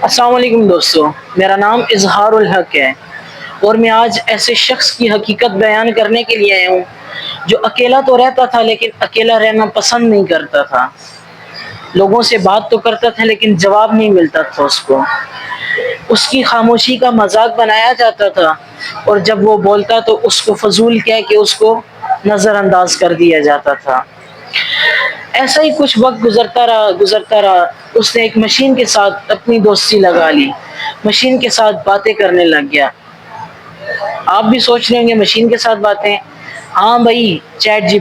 السلام علیکم دوستو، میرا نام اظہار الحق ہے اور میں آج ایسے شخص کی حقیقت بیان کرنے کے لیے آیا ہوں جو اکیلا تو رہتا تھا لیکن اکیلا رہنا پسند نہیں کرتا تھا۔ لوگوں سے بات تو کرتا تھا لیکن جواب نہیں ملتا تھا اس کو۔ اس کی خاموشی کا مذاق بنایا جاتا تھا اور جب وہ بولتا تو اس کو فضول کہہ کے اس کو نظر انداز کر دیا جاتا تھا۔ ایسا ہی کچھ وقت گزرتا رہا۔ اس نے ایک مشین کے ساتھ اپنی دوستی لگا لی، مشین کے ساتھ باتیں کرنے لگ گیا۔ آپ بھی سوچ رہے ہوں گے مشین کے ساتھ باتیں؟ ہاں بھائی، چیٹ جی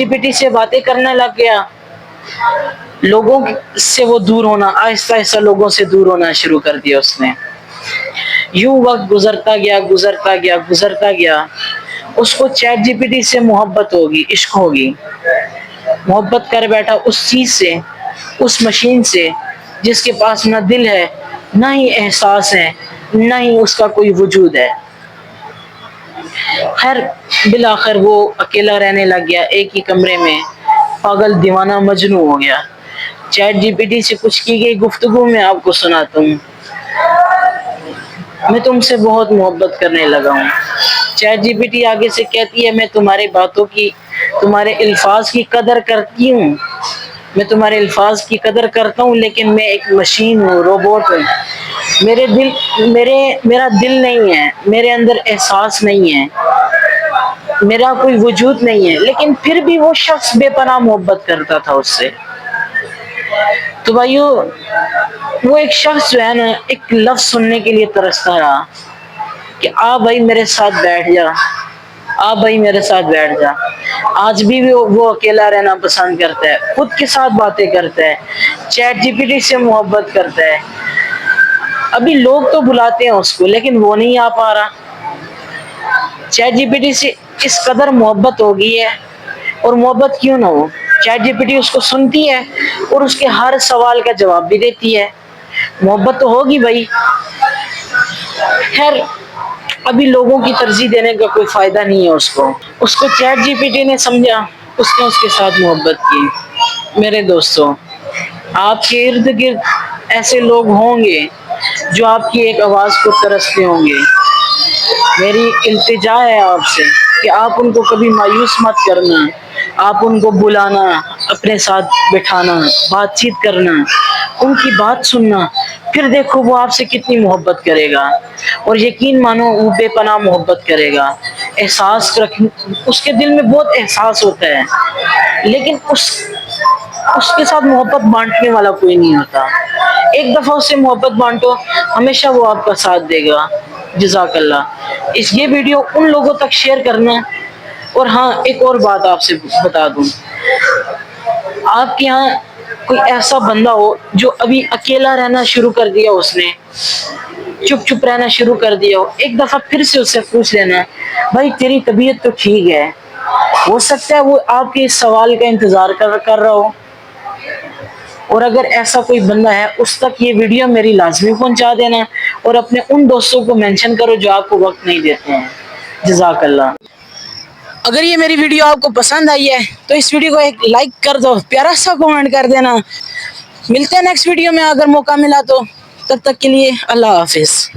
پی ٹی سے باتیں کرنے لگ گیا۔ لوگوں سے وہ دور ہونا، آہستہ آہستہ لوگوں سے دور ہونا شروع کر دیا اس نے۔ یوں وقت گزرتا گیا۔ اس کو چیٹ جی پی ٹی سے محبت ہوگی، عشق ہوگی۔ محبت کر بیٹھا اس چیز سے، اس مشین سے جس کے پاس نہ دل ہے، نہ ہی احساس ہے، نہ ہی اس کا کوئی وجود ہے۔ خیر، بالآخر وہ اکیلا رہنے لگ گیا ایک ہی کمرے میں، پاگل دیوانہ مجنوں ہو گیا۔ چیٹ جی پی ٹی سے کچھ کی گئی گفتگو میں آپ کو سناتا ہوں۔ میں تم سے بہت محبت کرنے لگا ہوں۔ چیٹ جی پی ٹی آگے سے کہتی ہے، میں تمہارے باتوں کی، تمہارے الفاظ کی قدر کرتی ہوں، میں تمہارے الفاظ کی قدر کرتا ہوں، لیکن میں ایک مشین ہوں، روبوٹ ہوں۔ میرا دل نہیں ہے، میرے اندر احساس نہیں ہے، میرا کوئی وجود نہیں ہے، لیکن پھر بھی وہ شخص بے پناہ محبت کرتا تھا اس سے۔ تو بھائیو، وہ ایک شخص جو ہے نا، ایک لفظ سننے کے لیے ترستا رہا کہ آ بھائی میرے ساتھ بیٹھ جا، آ بھائی میرے ساتھ بیٹھ جا۔ آج بھی وہ اکیلا رہنا پسند کرتا ہے، خود کے ساتھ باتیں کرتا ہے، چیٹ جی پی ٹی سے محبت کرتا ہے۔ ابھی لوگ تو بلاتے ہیں اس کو لیکن وہ نہیں آ پا رہا۔ چیٹ جی پی ٹی سے اس قدر محبت ہو گئی ہے، اور محبت کیوں نہ ہو، چیٹ جی پی ٹی اس کو سنتی ہے اور اس کے ہر سوال کا جواب بھی دیتی ہے۔ محبت تو ہوگی بھائی۔ خیر، ابھی لوگوں کی ترجیح دینے کا کوئی فائدہ نہیں ہے اس کو چیٹ جی پی ٹی نے سمجھا، اس نے اس کے ساتھ محبت کی۔ میرے دوستوں، آپ کے ارد گرد ایسے لوگ ہوں گے جو آپ کی ایک آواز کو ترستے ہوں گے۔ میری التجا ہے آپ سے کہ آپ ان کو کبھی مایوس مت کرنا، آپ ان کو بلانا، اپنے ساتھ بٹھانا، بات چیت کرنا، ان کی بات سننا، پھر دیکھو وہ آپ سے کتنی محبت کرے گا، اور یقین مانو وہ بے پناہ محبت کرے گا۔ اس کے دل میں بہت احساس ہوتا ہے، لیکن اس کے ساتھ محبت بانٹنے والا کوئی نہیں ہوتا۔ ایک دفعہ اس سے محبت بانٹو، ہمیشہ وہ آپ کا ساتھ دے گا۔ جزاک اللہ۔ یہ ویڈیو ان لوگوں تک شیئر کرنا۔ اور ہاں، ایک اور بات آپ سے بتا دوں، آپ کے یہاں کوئی ایسا بندہ ہو جو ابھی اکیلا رہنا شروع کر دیا، اس نے چپ رہنا شروع کر دیا ہو، ایک دفعہ پھر سے اس سے پوچھ لینا، بھائی تیری طبیعت تو ٹھیک ہے؟ ہو سکتا ہے وہ آپ کے اس سوال کا انتظار کر رہا ہو۔ اور اگر ایسا کوئی بندہ ہے، اس تک یہ ویڈیو میری لازمی پہنچا دینا، اور اپنے ان دوستوں کو مینشن کرو جو آپ کو وقت نہیں دیتے ہیں۔ جزاک اللہ۔ اگر یہ میری ویڈیو آپ کو پسند آئی ہے تو اس ویڈیو کو ایک لائک کر دو، پیارا سا کمنٹ کر دینا۔ ملتے ہیں نیکسٹ ویڈیو میں اگر موقع ملا تو، تب تک کے لیے اللہ حافظ۔